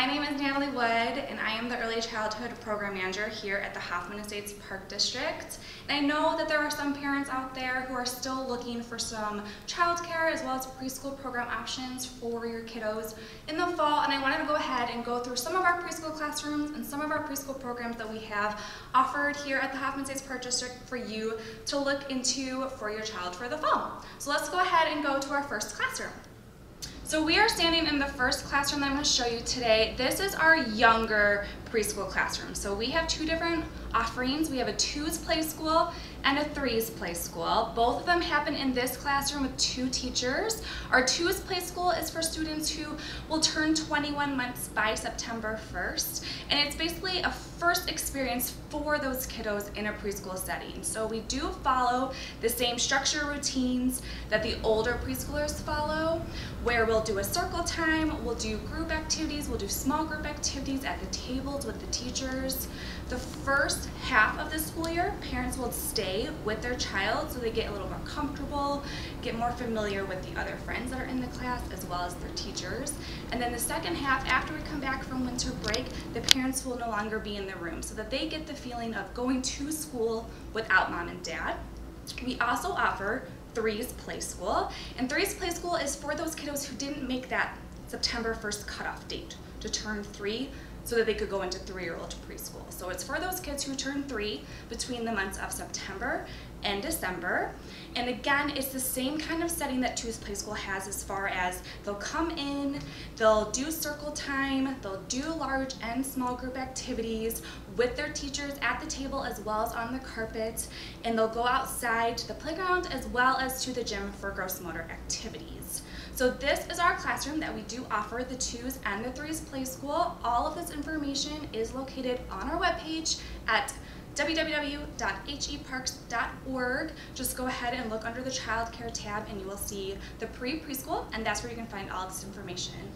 My name is Natalie Wood, and I am the Early Childhood Program Manager here at the Hoffman Estates Park District. And I know that there are some parents out there who are still looking for some childcare as well as preschool program options for your kiddos in the fall, and I wanted to go ahead and go through some of our preschool classrooms and some of our preschool programs that we have offered here at the Hoffman Estates Park District for you to look into for your child for the fall. So let's go ahead and go to our first classroom. So we are standing in the first classroom that I'm going to show you today. This is our younger preschool classroom. So we have two different offerings. We have a 2s play school and a 3s play school. Both of them happen in this classroom with 2 teachers. Our 2s play school is for students who will turn 21 months by September 1st. And it's basically a first experience for those kiddos in a preschool setting. So we do follow the same structure routines that the older preschoolers follow, where we'll do a circle time, we'll do group activities, we'll do small group activities at the tables with the teachers. The first half of the school year, parents will stay with their child so they get a little more comfortable, get more familiar with the other friends that are in the class as well as their teachers. And then the second half, after we come back from winter break, the parents will no longer be in the room so that they get the feeling of going to school without mom and dad. We also offer 3s play school, and 3s play school is for those kiddos who didn't make that September 1st cutoff date to turn 3 so that they could go into 3-year-old preschool. So it's for those kids who turn 3 between the months of September and December. And again, it's the same kind of setting that 2s play school has, as far as they'll come in, they'll do circle time, they'll do large and small group activities with their teachers at the table as well as on the carpet, and they'll go outside to the playground as well as to the gym for gross motor activities. So this is our classroom that we do offer the 2s and the 3s play school. All of this information is located on our webpage at www.heparks.org. Just go ahead and look under the Child Care tab and you will see the preschool, and that's where you can find all this information.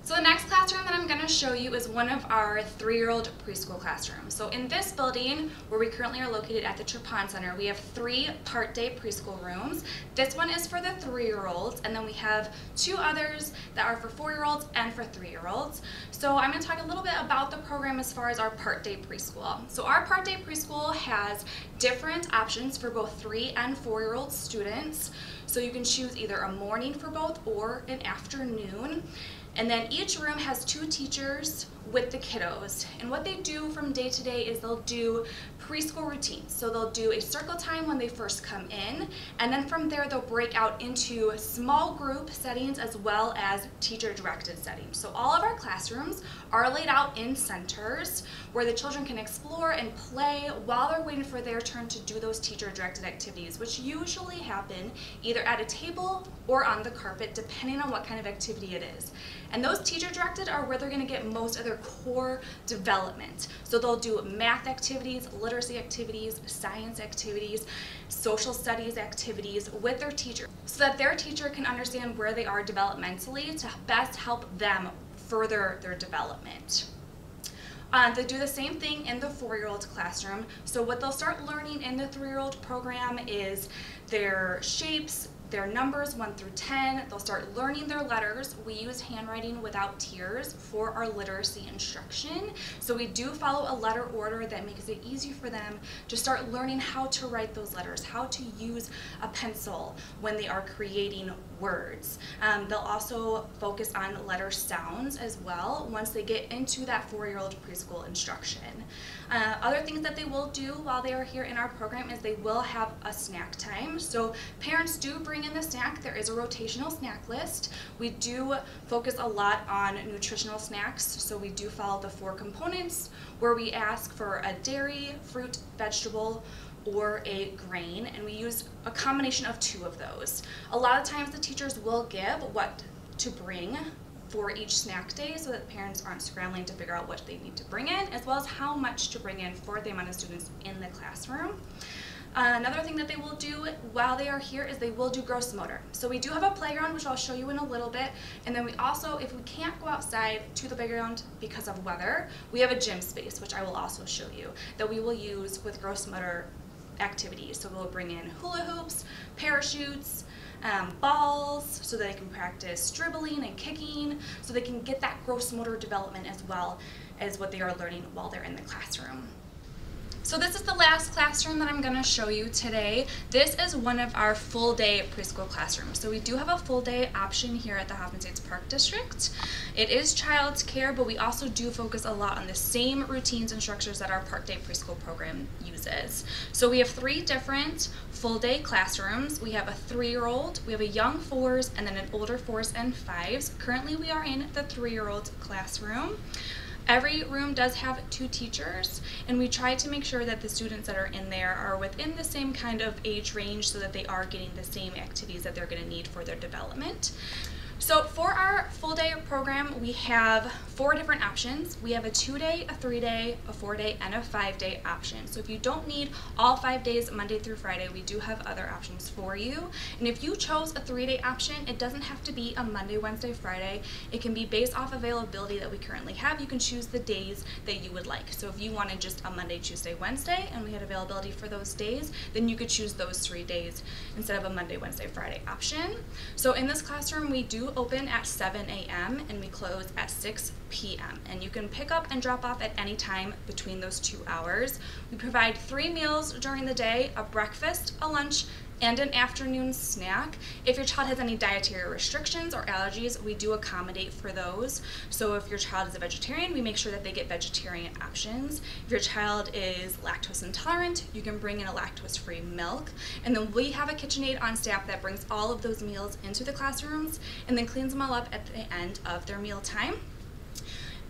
So the next classroom that I'm going to show you is one of our 3-year-old preschool classrooms. So in this building, where we currently are located at the Trapon Center, we have 3 part-day preschool rooms. This one is for the 3-year-olds, and then we have 2 others that are for 4-year-olds and for 3-year-olds. So I'm going to talk a little bit about the program as far as our part-day preschool. So our part-day preschool has different options for both 3- and 4-year-old students. So you can choose either a morning for both or an afternoon. And then each room has 2 teachers with the kiddos. And what they do from day to day is they'll do preschool routines. So they'll do a circle time when they first come in, and then from there they'll break out into small group settings as well as teacher-directed settings. So all of our classrooms are laid out in centers where the children can explore and play while they're waiting for their turn to do those teacher-directed activities, which usually happen either at a table or on the carpet, depending on what kind of activity it is. And those teacher-directed are where they're going to get most of their core development. So they'll do math activities, literacy activities, science activities, social studies activities with their teacher, so that their teacher can understand where they are developmentally to best help them further their development. They do the same thing in the 4-year-old classroom. So what they'll start learning in the 3-year-old program is their shapes, their numbers 1 through 10. They'll start learning their letters. We use handwriting without tears for our literacy instruction. So we do follow a letter order that makes it easy for them to start learning how to write those letters, how to use a pencil when they are creating words. They'll also focus on letter sounds as well once they get into that 4-year-old preschool instruction. Other things that they will do while they are here in our program is they will have a snack time. So parents do bring in the snack. There is a rotational snack list. We do focus a lot on nutritional snacks, so we do follow the 4 components where we ask for a dairy, fruit, vegetable, or a grain, and we use a combination of 2 of those. A lot of times the teachers will give what to bring for each snack day so that parents aren't scrambling to figure out what they need to bring in, as well as how much to bring in for the amount of students in the classroom. Another thing that they will do while they are here is they will do gross motor. So we do have a playground, which I'll show you in a little bit, and then we also, if we can't go outside to the playground because of weather, we have a gym space, which I will also show you, that we will use with gross motor activities. So we'll bring in hula hoops, parachutes, balls, so that they can practice dribbling and kicking, so they can get that gross motor development as well as what they are learning while they're in the classroom. So this is the last classroom that I'm going to show you today. This is one of our full day preschool classrooms. So we do have a full day option here at the Hoffman Estates Park District. It is child care, but we also do focus a lot on the same routines and structures that our part day preschool program uses. So we have 3 different full day classrooms. We have a 3-year-old, we have a young 4s, and then an older 4s and 5s. Currently we are in the 3-year-old classroom. Every room does have 2 teachers, and we try to make sure that the students that are in there are within the same kind of age range so that they are getting the same activities that they're going to need for their development. So for our full day program, we have 4 different options. We have a 2-day, a 3-day, a 4-day, and a 5-day option. So if you don't need all 5 days, Monday through Friday, we do have other options for you. And if you chose a 3-day option, it doesn't have to be a Monday, Wednesday, Friday. It can be based off availability that we currently have. You can choose the days that you would like. So if you wanted just a Monday, Tuesday, Wednesday, and we had availability for those days, then you could choose those 3 days instead of a Monday, Wednesday, Friday option. So in this classroom, we do open at 7 a.m. and we close at 6 p.m. and you can pick up and drop off at any time between those 2 hours. We provide 3 meals during the day, a breakfast, a lunch, and an afternoon snack. If your child has any dietary restrictions or allergies, we do accommodate for those. So if your child is a vegetarian, we make sure that they get vegetarian options. If your child is lactose intolerant, you can bring in a lactose-free milk. And then we have a KitchenAid on staff that brings all of those meals into the classrooms and then cleans them all up at the end of their meal time.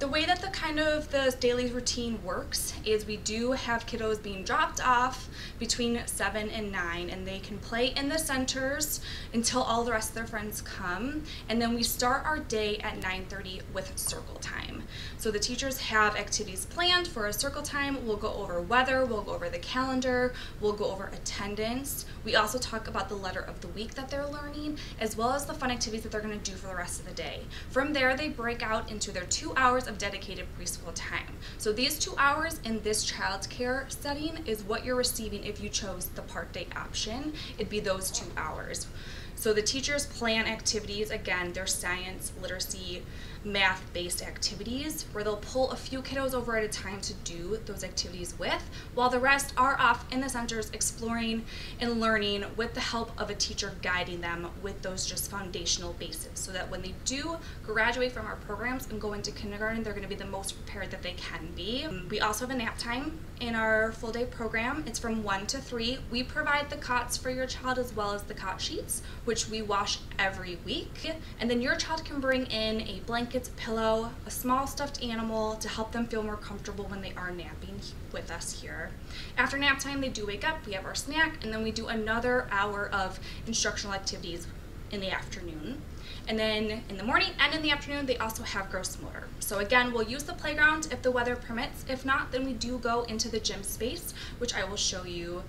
The way that the daily routine works is we do have kiddos being dropped off between 7 and 9, and they can play in the centers until all the rest of their friends come, and then we start our day at 9:30 with circle time. So the teachers have activities planned for a circle time. We'll go over weather, we'll go over the calendar, we'll go over attendance. We also talk about the letter of the week that they're learning, as well as the fun activities that they're going to do for the rest of the day. From there, they break out into their 2 hours of dedicated preschool time. So these 2 hours in this child care setting is what you're receiving if you chose the part day option. It'd be those 2 hours. So the teachers plan activities, again, they're science, literacy, math-based activities, where they'll pull a few kiddos over at a time to do those activities with, while the rest are off in the centers exploring and learning with the help of a teacher guiding them with those just foundational basics, so that when they do graduate from our programs and go into kindergarten, they're going to be the most prepared that they can be. We also have a nap time in our full day program. It's from 1 to 3. We provide the cots for your child as well as the cot sheets, which we wash every week. And then your child can bring in a blanket, a pillow, a small stuffed animal to help them feel more comfortable when they are napping with us here. After nap time, they do wake up, we have our snack, and then we do another hour of instructional activities in the afternoon. And then in the morning and in the afternoon, they also have gross motor. So again, we'll use the playground if the weather permits. If not, then we do go into the gym space, which I will show you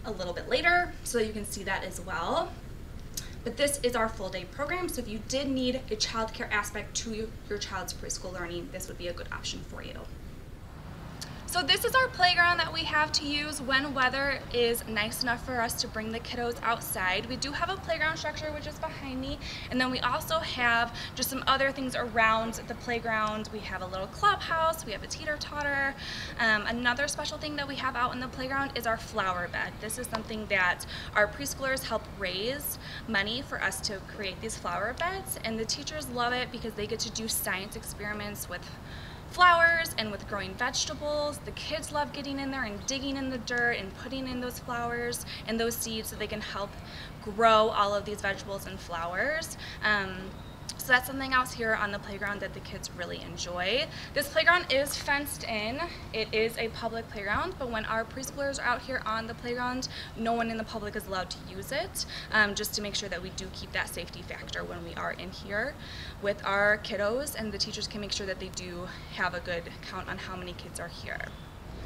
a little bit later so that you can see that as well. But this is our full day program, so if you did need a childcare aspect to your child's preschool learning, this would be a good option for you. So this is our playground that we have to use when weather is nice enough for us to bring the kiddos outside. We do have a playground structure which is behind me, and then we also have just some other things around the playground. We have a little clubhouse, we have a teeter-totter. Another special thing that we have out in the playground is our flower bed. This is something that our preschoolers help raise money for us to create these flower beds, and the teachers love it because they get to do science experiments with flowers and with growing vegetables. The kids love getting in there and digging in the dirt and putting in those flowers and those seeds so they can help grow all of these vegetables and flowers. So that's something else here on the playground that the kids really enjoy. This playground is fenced in. It is a public playground, but when our preschoolers are out here on the playground, no one in the public is allowed to use it, just to make sure that we do keep that safety factor when we are in here with our kiddos, and the teachers can make sure that they do have a good count on how many kids are here.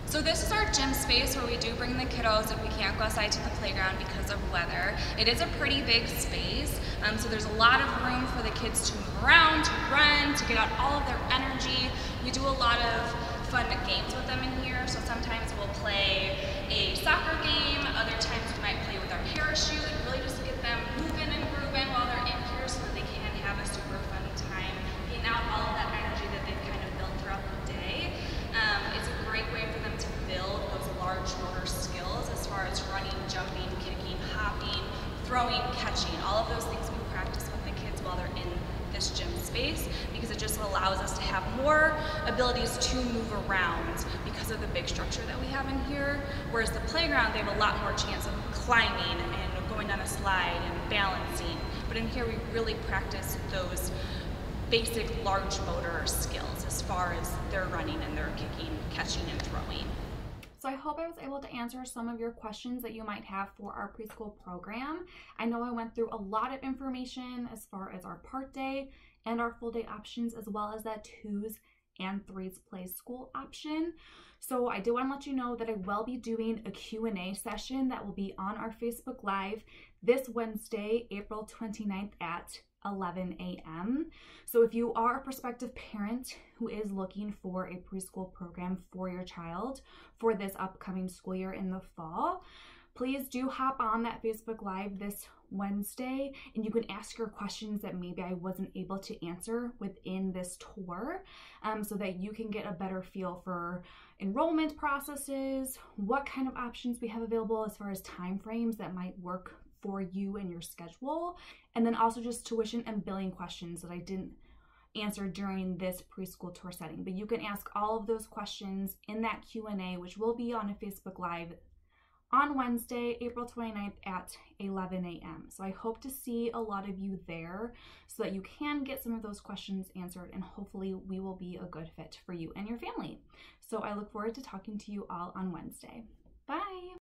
So this is our gym space where we do bring the kiddos if we can't go outside to the playground because of weather. It is a pretty big space, so there's a lot of room for the kids to move around, to run, to get out all of their energy. We do a lot of fun games with them in here, so sometimes we'll play a soccer game, throwing, catching, all of those things we practice with the kids while they're in this gym space, because it just allows us to have more abilities to move around because of the big structure that we have in here. Whereas the playground, they have a lot more chance of climbing and going down a slide and balancing. But in here, we really practice those basic large motor skills as far as their running and their kicking, catching, and throwing. So I hope I was able to answer some of your questions that you might have for our preschool program. I know I went through a lot of information as far as our part day and our full day options, as well as that 2s and 3s play school option. So I do want to let you know that I will be doing a Q&A session that will be on our Facebook Live this Wednesday, April 29th at 11 a.m. So if you are a prospective parent who is looking for a preschool program for your child for this upcoming school year in the fall, please do hop on that Facebook Live this Wednesday, and you can ask your questions that maybe I wasn't able to answer within this tour, so that you can get a better feel for enrollment processes, what kind of options we have available as far as time frames that might work for you and your schedule, and then also just tuition and billing questions that I didn't answer during this preschool tour setting. But you can ask all of those questions in that Q&A, which will be on a Facebook Live on Wednesday, April 29th at 11 a.m. So I hope to see a lot of you there so that you can get some of those questions answered, and hopefully we will be a good fit for you and your family. So I look forward to talking to you all on Wednesday. Bye!